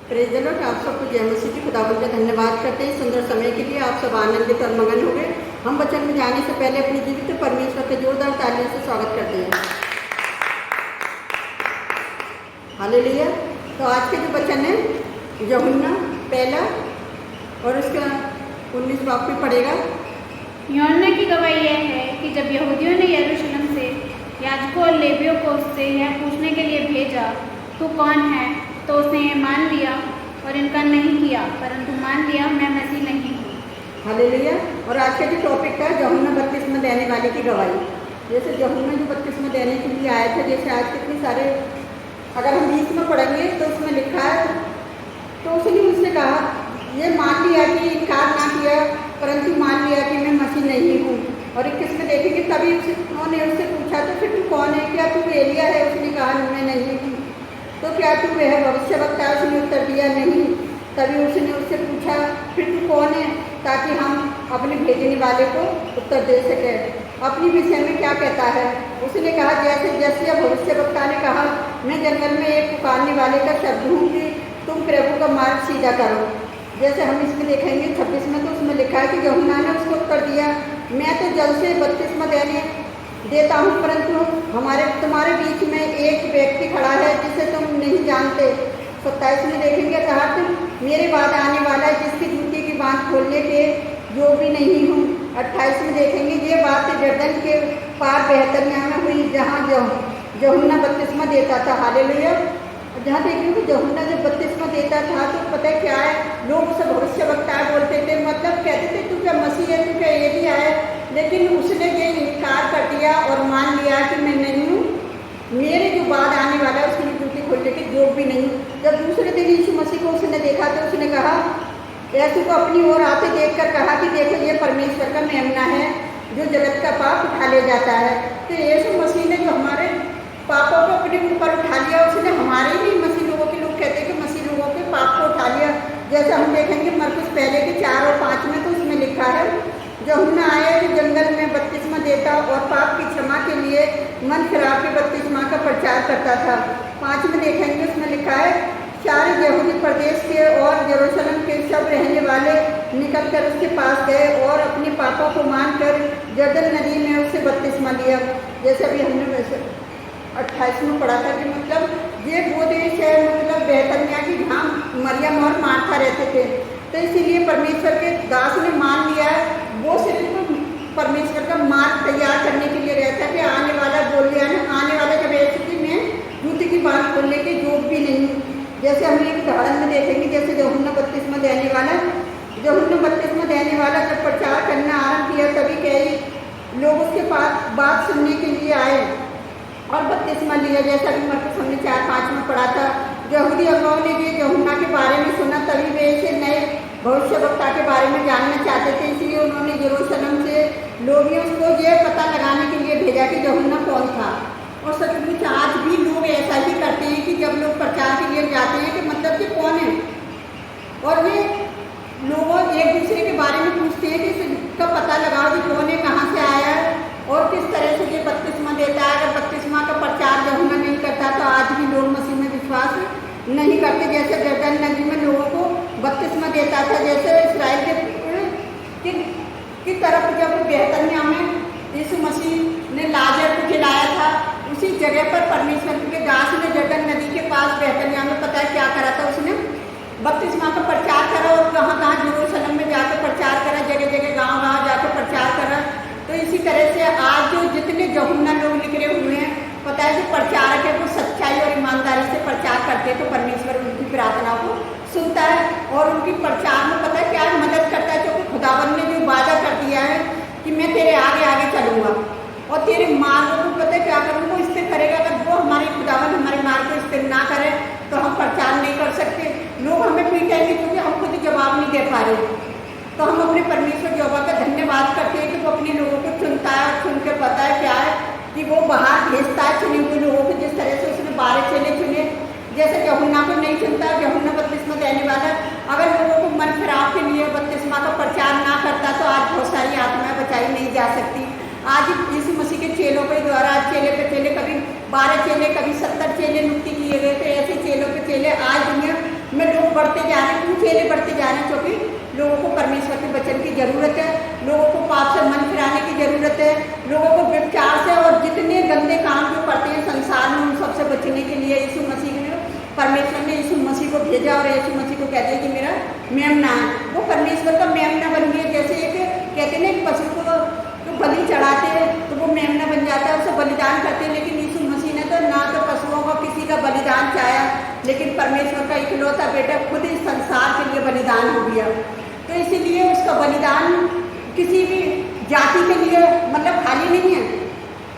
Praise the Lord. आप सबको जय मसीह की। खुदावंद का धन्यवाद करते हैं सुंदर समय के लिए। आप सब आनंदित और मगन हो गए। हम वचन में जाने से पहले अपनी जीवित परमेश्वर के जोरदार तालियों से स्वागत करते हैं। हालेलुया। तो आज के जो वचन है यूहन्ना पहला और उसका 19 वाक्य पढ़ेगा। यूहन्ना की गवाही यह है कि जब यहूदियों ने यरूशलेम से याजकों और लेवियों को उससे यह पूछने के लिए भेजा, तू कौन है, तो उसने यह मान लिया और इनकार नहीं किया, परंतु मान लिया मैं मसीह नहीं हूँ। हालेलुया। और आज का जो टॉपिक था यूहन्ना बपतिस्मा देने वाले की गवाही। जैसे यूहन्ना जो बपतिस्मा देने के लिए आए थे, जैसे आज कितने सारे अगर हम 20 में पढ़ेंगे तो उसमें लिखा है, तो उसने उससे कहा, ये मान लिया कि इनकार ना किया, परंतु मान लिया कि मैं मसीह नहीं हूँ। और 21 में देखेंगे, तभी उन्होंने उससे पूछा, तो फिर तू कौन है, क्या तू एलिया है? उसने कहा मैं नहीं हूँ। तो क्या तू वह भविष्यवक्ता है? उसने उत्तर दिया नहीं। तभी उसने उससे पूछा, फिर तू कौन है, ताकि हम अपने भेजने वाले को उत्तर दे सकें। अपनी विषय में क्या कहता है? उसने कहा, जैसे यशायाह भविष्यवक्ता ने कहा, मैं जंगल में एक पुकारने वाले का शब्द हूँ कि तुम प्रभु का मार्ग सीधा करो। जैसे हम इसमें देखेंगे 26 में, तो उसमें लिखा है कि यूहन्ना ने उसको उत्तर दिया, मैं तो जल से बपतिस्मा देता हूँ, परंतु तुम्हारे बीच में एक व्यक्ति खड़ा है जिसे तुम नहीं जानते। 27 में देखेंगे, कहा मेरे बाद आने वाला है जिसकी जूती की बांध खोलने के जो भी नहीं हूँ। 28 में देखेंगे, ये बात यरदन के पार बेहतरिया में हुई जहाँ यूहन्ना बपतिस्मा देता था। हालेलुया। जहाँ देखेंगे यूहन्ना जब बपतिस्मा देता था, तो पता है क्या है, लोग उसे भविष्यवक्ता बोलते थे, मतलब कहते थे तू क्या मसीह है, तू क्या एलिया है। लेकिन उसने ये इनकार कर दिया और मान लिया कि मैं नहीं हूँ, मेरे जो बाद आने वाला है उसकी जूती खोलने के जोग भी नहीं। जब दूसरे दिन यीशु मसीह को उसने देखा, तो उसने कहा, यीशु को अपनी ओर आते देखकर कहा कि देखो ये परमेश्वर का मेमना है जो जगत का पाप उठा ले जाता है। तो यीशु मसीह ने जो हमारे पापों को अपने ऊपर उठा लिया, उसने हमारे ही मसीह लोगों के, लोग कहते हैं कि मसीह लोगों के पाप को उठा लिया। जैसे हम देखेंगे मरकुस पहले के 4 और 5 में, तो उसमें लिखा है, यूहन्ना आया कि जंगल में बपतिस्मा देता और पाप की क्षमा के लिए मन फिराव के बपतिस्मा का प्रचार करता था। 5 में देखेंगे, उसमें लिखा है, सारे यहूदी प्रदेश के और यरूशलेम के सब रहने वाले निकलकर उसके पास गए और अपने पापों को मानकर यरदन नदी में उससे बपतिस्मा लिया। जैसे अभी हमने वैसे 28 में पढ़ा था कि मतलब ये वो देश है, मतलब बेतनिया की, जहाँ मरियम और मार्था रहते थे। तो इसीलिए परमेश्वर के दास ने मान लिया है, वो सिर्फ परमेश्वर का मार्ग तैयार करने के लिए रहता है कि आने वाला बोल दिया ना, आने वाला जब स्थिति में जूती की बात खोलने के योग भी नहीं। जैसे हम एक उदाहरण में देखेंगे, जैसे यूहन्ना बपतिस्मा देने वाला जब प्रचार करना आरंभ किया, तभी कई लोग उसके पास बात सुनने के लिए आए और बपतिस्मा लिया। जैसा कि मरकुस हमने 4-5 में पढ़ा था, यहूदी अगुवाओं ने ये यूहन्ना के बारे में सुना, तभी वे इसे नए भविष्यवक्ता के बारे में जानना चाहते थे। इसलिए उन्होंने यरूशलेम से लोगों को ये पता लगाने के लिए भेजा कि यूहन्ना कौन था। और सचमुच आज भी लोग ऐसा ही करते हैं कि जब लोग प्रचार के लिए जाते हैं कि मतलब कि कौन है, और ये लोग एक दूसरे के बारे में पूछते हैं कि इसका पता लगाओ कि कौन है, कहाँ से आया है और किस तरह से ये बपतिस्मा देता है। अगर बपतिस्मा का प्रचार यूहन्ना नहीं करता, तो आज भी लोग मसीह में विश्वास नहीं करते। जैसे यरदन नदी में लोगों को बपतिस्मा देता था, जैसे इस्राएल की तरफ जब बेतनिया में यीशु मसीह ने लाजर को खिलाया था, उसी जगह पर परमेश्वर के दास ने यरदन नदी के पास बेतनिया में पता है क्या करा था, उसने बपतिस्मा का प्रचार करा और कहाँ यरूशलेम में जाकर प्रचार करा, जगह जगह गाँव जाकर प्रचार करा। तो इसी तरह से आज जो जितने यूहन्ना लोग निकले हुए हैं, पता है जो प्रचारक है वो सच्चाई और ईमानदारी से प्रचार करते हैं, तो परमेश्वर उनकी प्रार्थनाओं को सुनता है और उनकी प्रचार में पता है क्या मदद करता है। क्योंकि खुदावन ने जो वादा कर दिया है कि मैं तेरे आगे आगे चलूँगा और तेरे मार्ग को पता है क्या करूँगा, वो स्थिर करेगा। अगर वो हमारे खुदावन हमारे मार्ग को स्थिर ना करे तो हम प्रचार नहीं कर सकते। लोग हमें पीटेंगे क्योंकि हम खुद जवाब नहीं दे पा रहे। तो हम अपने परमेश्वर यहोवा का धन्यवाद करते हैं कि वो अपने लोगों को चुनता है, चुन के पता है क्या है कि वो बाहर भेजता है चुने हुए लोगों को। जिस तरह से उसने 12 चेले चुने, जैसे यूहन्ना को नहीं चुनता, यूहन्ना बपतिस्मा देने वाला अगर लोगों को मन फिराव के लिए बपतिस्मा का प्रचार ना करता, तो आज बहुत सारी आत्माएं बचाई नहीं जा सकती। आज यीशु मसीह के चेलों के द्वारा चेले पे चेले, कभी 12 चेले, कभी 70 चेले नियुक्ति किए गए थे। ऐसे चेलों पे चेले आज दुनिया में लोग बढ़ अकेले बढ़ते जा रहे हैं, क्योंकि लोगों को परमेश्वर के वचन की ज़रूरत है, लोगों को पाप से मन फिराने की ज़रूरत है, लोगों को व्यभिचार से और जितने गंदे काम जो करते हैं संसार में उन सबसे बचने के लिए यीशु मसीह ने परमेश्वर ने यीशु मसीह को भेजा और यीशु मसीह को कहते हैं कि मेरा मेमना है। वो परमेश्वर का मेमना बन गया। जैसे एक कहते हैं ना एक पशु को तो बलि चढ़ाते हैं तो वो मेमना बन जाता है, उसे बलिदान करते हैं। लेकिन यीशु मसीह ने तो ना तो पशुओं को किसी का बलिदान चाहा, लेकिन परमेश्वर का इकलौता बेटा खुद इस संसार के लिए बलिदान हो गया। तो इसीलिए उसका बलिदान किसी भी जाति के लिए मतलब खाली नहीं है,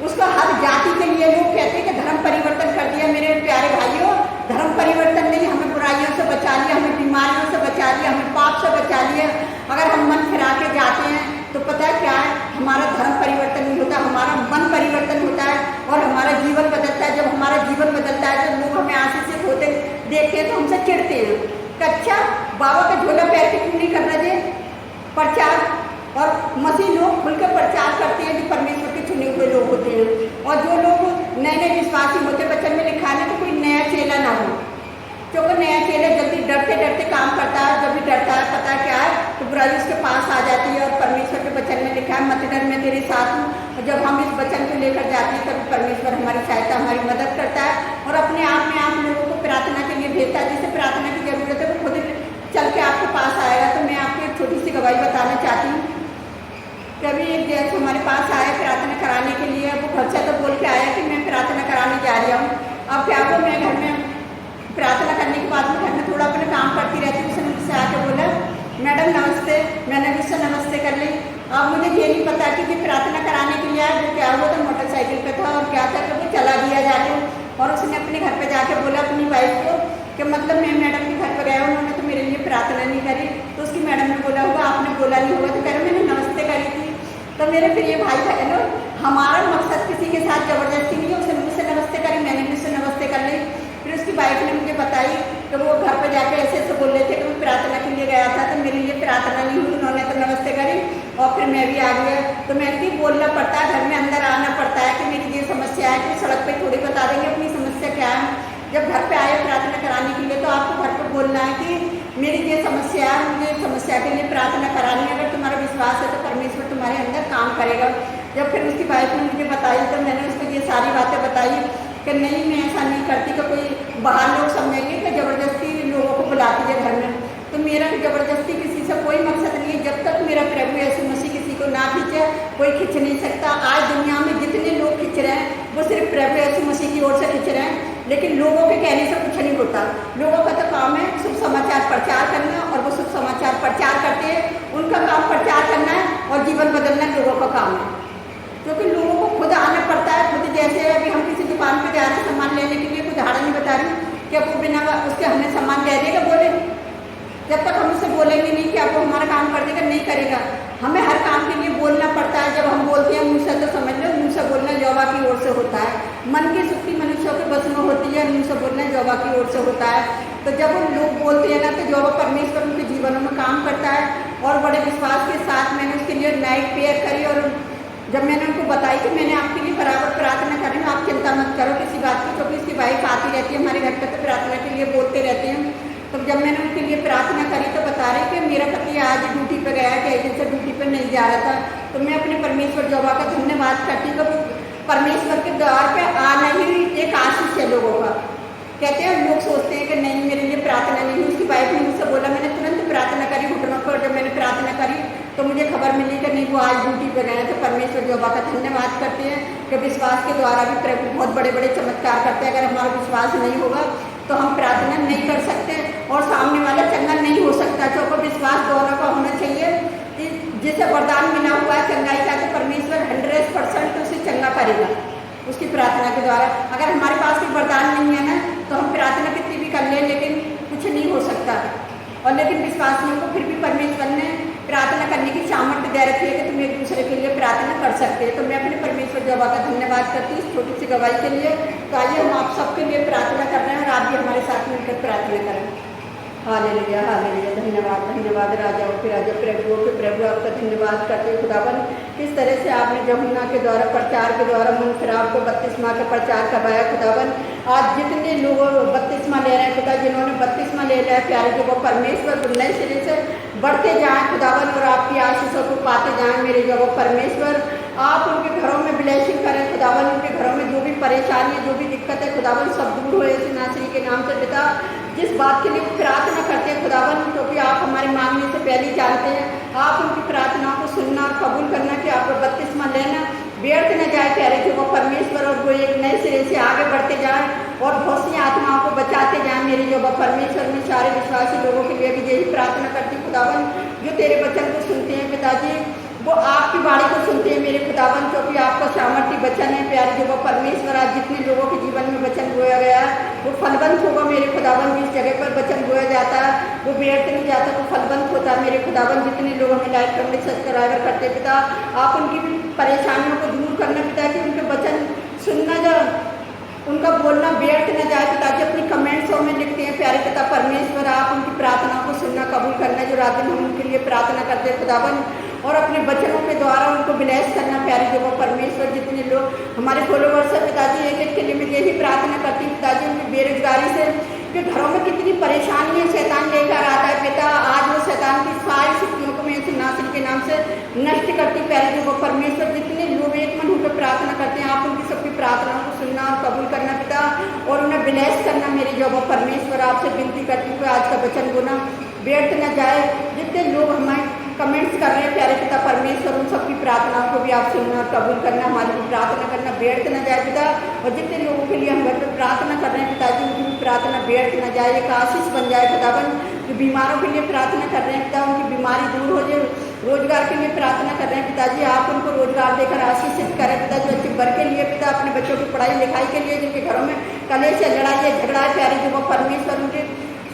उसका हर जाति के लिए। लोग कहते हैं कि धर्म परिवर्तन कर दिया। मेरे प्यारे भाइयों, धर्म परिवर्तन नहीं, हमें बुराइयों से बचा लिया, हमें बीमारियों से बचा लिया, हमें पाप से बचा लिया। अगर हम मन फिरा के जाते हैं तो पता है क्या है, हमारा धर्म परिवर्तन नहीं होता, हमारा मन परिवर्तन होता है और हमारा जीवन बदलता है। जब हमारा जीवन बदलता है तो लोग हमें आशीषित होते देखते हैं तो हमसे चिढ़ते हैं कि अच्छा बाबा का झोला पैर के क्यों नहीं करना चाहिए प्रचार। और मसीह लोग खुलकर प्रचार करते हैं जो परमेश्वर के चुने हुए लोग होते हैं। और जो लोग नए नए विश्वासी होते, वचन में लिखा है तो कोई नया चेला ना हो, क्योंकि नया चेला जल्दी डरते डरते काम करता है। जब भी डरता है पता क्या है तो बुराई उसके पास आ जाती है। और परमेश्वर के वचन में लिखा है मत डर, मैं तेरे साथ हूँ। और जब हम इस वचन को लेकर जाते हैं तब परमेश्वर हमारी सहायता हमारी मदद करता है और अपने आप में आप लोगों को प्रार्थना के लिए भेजता है। जिसे प्रार्थना की जरूरत है वो खुद चल के आपके पास आएगा। तो मैं आपको एक छोटी सी गवाही बताना चाहती हूँ। कभी एक जैसे हमारे पास आया प्रार्थना कराने के लिए, वो घर से तो बोल के आया कि मैं प्रार्थना कराने जा रहा हूँ। अब क्या हो, मैं घर में प्रार्थना करने के बाद में घर में थोड़ा अपने काम करती रहती हूँ। उसने मुझसे आके बोला मैडम नमस्ते, मैंने भी उससे नमस्ते कर ली। अब मुझे ये नहीं पता कि प्रार्थना कराने के लिए आया, वो क्या हुआ था मोटरसाइकिल पे था और क्या था कि वो चला दिया जाके। और उसने अपने घर पे जाके बोला अपनी वाइफ को कि मतलब मैं मैडम के घर पर गया, उन्होंने तो मेरे लिए प्रार्थना नहीं करी। तो उसकी मैडम ने बोला होगा आपने बोला नहीं होगा, तो कह रहे मैंने नमस्ते करी थी। तो मेरे प्रिय भाई बहनों, हमारा मकसद किसी के साथ जबरदस्ती नहीं है। उसने मुझसे नमस्ते करी, मैंने भी उससे नमस्ते कर ली। फिर उसकी वाइफ ने मुझे बताई कि वो घर पर जाके ऐसे ऐसे बोल रहे थे कि मैं प्रार्थना के लिए गया था, तो मेरे लिए प्रार्थना नहीं हुई, उन्होंने तो नमस्ते करी और फिर मैं भी आ गया। तो मैं भी बोलना पड़ता है, घर में अंदर आना पड़ता है कि मेरी ये समस्या है। कि सड़क पर थोड़ी बता देंगे अपनी समस्या क्या है। जब घर पे आए प्रार्थना कराने के लिए तो आपको घर पर बोलना है कि मेरी ये समस्या है, मुझे समस्या के लिए प्रार्थना करानी है। अगर तुम्हारा विश्वास है तो परमेश्वर तुम्हारे अंदर काम करेगा। जब फिर उसकी वाइफ ने मुझे बताई तो मैंने उसको ये सारी बातें बताई कि नहीं मैं ऐसा नहीं करती कि कोई बाहर लोग समझेंगे कि ज़बरदस्ती लोगों को बुलाती है घर में। तो मेरा ज़बरदस्ती किसी से कोई मकसद नहीं है। जब तक मेरा प्रभु यीशु मसीह किसी को ना खींचे कोई खींच नहीं सकता। आज दुनिया में जितने लोग खींच रहे हैं वो सिर्फ प्रभु यीशु मसीह की ओर से खींच रहे हैं, लेकिन लोगों के कहने से कुछ नहीं होता। लोगों का तो काम है शुभ समाचार प्रचार करना और वो शुभ समाचार प्रचार करते हैं, उनका काम प्रचार करना है और जीवन बदलना लोगों का काम है। क्योंकि लोगों को खुद आना पड़ता है। खुद जैसे अभी हम किसी दुकान पे जा रहे हैं सामान लेने के लिए, कुछ उदाहरण नहीं बता रही कि अब वो बिना उसके हमें सामान दे देगा, बोले जब तक हम उससे बोलेंगे नहीं कि आपको हमारा काम कर देगा, नहीं करेगा। हमें हर काम के लिए बोलना पड़ता है। जब हम बोलते हैं मुँह से तो समझ लो मुँह से बोलना यहोवा की ओर से होता है। मन की शुक्ति मनुष्यों के बस में होती है, मुँह से बोलना यहोवा की ओर से होता है। तो जब हम लोग बोलते हैं ना तो यहोवा परमेश्वर उनके जीवनों में काम करता है। और बड़े विश्वास के साथ मैंने उसके लिए नाइट प्रेयर करी और जब मैंने उनको बताई कि मैंने आपके लिए बराबर प्रार्थना कर रही हूँ, आप चिंता मत करो किसी बात की। क्योंकि इसकी वाइफ आती रहती है हमारे घर पर तो प्रार्थना के लिए बोलते रहते हैं। तो जब मैंने उनके लिए प्रार्थना करी तो बता रहे कि मेरा पति आज ड्यूटी पे गया कि एक दिन से ड्यूटी पे नहीं जा रहा था। तो मैं अपने परमेश्वर यहोवा का धन्यवाद करती हूँ कि परमेश्वर के द्वार पे आना ही एक आशीष है लोगों का। कहते हैं लोग सोचते हैं कि नहीं मेरे लिए प्रार्थना नहीं। उसकी वाइफ ने मुझसे बोला, मैंने तुरंत प्रार्थना करी घुटनों पर। जब मैंने प्रार्थना करी तो मुझे खबर मिली कि नहीं वो आज ड्यूटी पे गए। तो परमेश्वर यहोवा का धन्यवाद करते हैं कि विश्वास के द्वारा भी प्रभु बहुत बड़े बड़े चमत्कार करते हैं। अगर हमारा विश्वास नहीं होगा तो हम प्रार्थना नहीं कर सकते और सामने वाला चंगा नहीं हो सकता। क्योंकि विश्वास दोनों का होना चाहिए कि जिसे वरदान मिला हुआ है चंगाई का, तो परमेश्वर 100% उसे चंगा करेगा उसकी प्रार्थना के द्वारा। अगर हमारे पास कोई वरदान नहीं है ना तो हम प्रार्थना कितनी भी कर लें लेकिन कुछ नहीं हो सकता। और लेकिन विश्वासियों को फिर भी परमेश्वर ने प्रार्थना करने की सामर्थ्य दे रखी है कि तुम एक दूसरे के लिए प्रार्थना कर सकते हैं। तो मैं अपने परमेश्वर यहोवा का धन्यवाद करती हूँ इस छोटी सी गवाही के लिए। तो आइए हम आप सबके लिए प्रार्थना कर रहे हैं और आप भी हमारे साथ मिलकर प्रार्थना करें। Hallelujah hallelujah. धन्यवाद धन्यवाद राजाओं के राजा, प्रभुओं के प्रभु, आपका धन्यवाद करते हैं खुदावन। किस तरह से आपने यूहन्ना के द्वारा प्रचार के द्वारा मुनफराब को बपतिस्मा का प्रचार करवाया खुदावन। आज जितने लोग बपतिस्मा ले रहे हैं खुदा, जिन्होंने बपतिस्मा ले लिया है प्यारे जो वो परमेश्वर नए सिरे से बढ़ते जाएं खुदावन और आपकी आशीषों को पाते जाएं मेरे जो वो परमेश्वर। आप उनके घरों में ब्लेसिंग करें खुदावन, उनके घरों में जो भी परेशानी है, जो भी दिक्कत है खुदावन, सब दूर हो यीशु नासरी के नाम से पिता। जिस बात के लिए प्रार्थना करते हैं खुदावन, क्योंकि आप हमारे मांगने से पहले ही जानते हैं, आप उनकी प्रार्थनाओं को सुनना और कबूल करना कि आप बपतिस्मा लेना व्यर्थ न जाए प्यारे कि वो परमेश्वर, और वो एक नए सिरे से आगे बढ़ते जाएं और बहुत सी आत्माओं को बचाते जाएं मेरे जो वो परमेश्वर। में सारे विश्वासी लोगों के लिए भी यही प्रार्थना करती खुदावन, जो तेरे वचन को सुनते हैं पिताजी, वो आपकी बाणी को सुनते हैं मेरे खुदावन, क्योंकि आपका सामर्थ्य वचन है प्यारे जो वो परमेश्वर। आज जितने लोगों के जीवन में वचन बोया गया है वो फलवंत होगा मेरे खुदावन। जिस जगह पर वचन बोया जाता है वो व्यर्थ नहीं जाता, वो फलवंत होता है मेरे खुदावन। जितने लोग हमें लाइक करने सब्सक्राइबर करते पिता, आप उनकी भी परेशानियों को दूर करना पिता, कि उनके वचन सुनना जो उनका बोलना व्यर्थ न जाए पिता जी। अपनी कमेंट्सों में लिखते हैं प्यारे पिता परमेश्वर, आप उनकी प्रार्थनाओं को सुनना कबूल करना, जो रात दिन हम उनके लिए प्रार्थना करते हैं खुदावन, और अपने बच्चों के द्वारा उनको ब्लेस करना प्यारे जो वो परमेश्वर। जितने लोग हमारे फॉलोवर्स है पिताजी, एक एक के लिए मैं यही प्रार्थना करती हूँ पिताजी, उनकी बेरोजगारी से कि घरों में कितनी परेशानी है शैतान लेकर आता है पिता, आज वो शैतान की सारी शक्तियों को मैं यीशु नासरी के नाम से नष्ट करती प्यारे जो वो परमेश्वर। जितने लोग एक मन होकर प्रार्थना करते हैं, आप उनकी सबकी प्रार्थनाओं को सुनना और कबूल करना पिता, और उन्हें ब्लेस करना मेरे जो वो परमेश्वर। आपसे विनती करती हूँ आज का वचन बोलना व्यर्थ न जाए। जितने लोग हमारे कमेंट्स कर रहे हैं प्यारे पिता परमेश्वर, उन सबकी प्रार्थनाओं को भी आप सुनना और कबूल करना, हमारी भी प्रार्थना करना व्यर्थ न जाए पिता। और जितने लोगों के लिए हम घर पर प्रार्थना कर रहे हैं पिताजी, उनकी भी प्रार्थना व्यर्थ न जाए, एक आशीष बन जाए खुदावन। जो बीमारों के लिए प्रार्थना कर रहे हैं पिता, उनकी बीमारी दूर हो जाए। रोजगार के लिए प्रार्थना कर रहे हैं पिताजी, आप उनको रोजगार देकर आशीषित करें पिता। जो अच्छे वर्ग के लिए पिता, अपने बच्चों की पढ़ाई लिखाई के लिए, जिनके घरों में कलेश है, लड़ाई है, झगड़ा है प्यारे जो वो परमेश्वर, उनके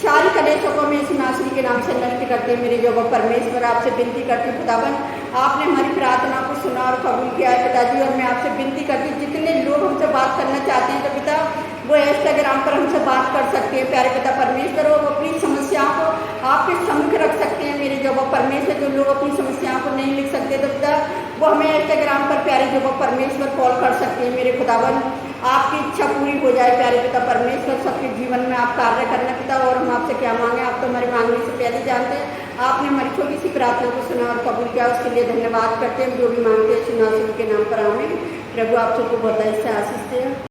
सारी कलेशों को मैं इस नासरी के नाम से नष्ट करते हैं मेरे जो वो परमेश्वर। आपसे विनती करती हूँ खुदावन, आपने हमारी प्रार्थना को सुना और कबूल किया है पिताजी। और मैं आपसे विनती करती हूँ, जितने लोग हमसे बात करना चाहते हैं तो पिता वो इंस्टाग्राम पर हमसे बात कर सकते हैं प्यारे पिता परमेश्वर, और वो अपनी समस्याओं को आपके सम्मुख रख सकते हैं मेरे जो वो परमेश्वर। जो लोग अपनी समस्याओं को नहीं लिख सकते तो पिता वो हमें इंस्टाग्राम पर प्यारे जो वो परमेश्वर कॉल कर सकते हैं मेरे खुदावन। आपकी इच्छा पूरी हो जाए प्यारे पिता परमेश्वर, सबके जीवन में आप कार्य करना पिता। और हम आपसे क्या मांगे, आप तो हमारे मांगने से पहले जानते हैं। आपने हमारी छोटी सी प्रार्थना को सुना और कबूल किया, उसके लिए धन्यवाद करते हैं। जो भी मांगते हैं यीशु नासरी के नाम पर आमीन। प्रभु आप सबको बहुत से आशीष दे।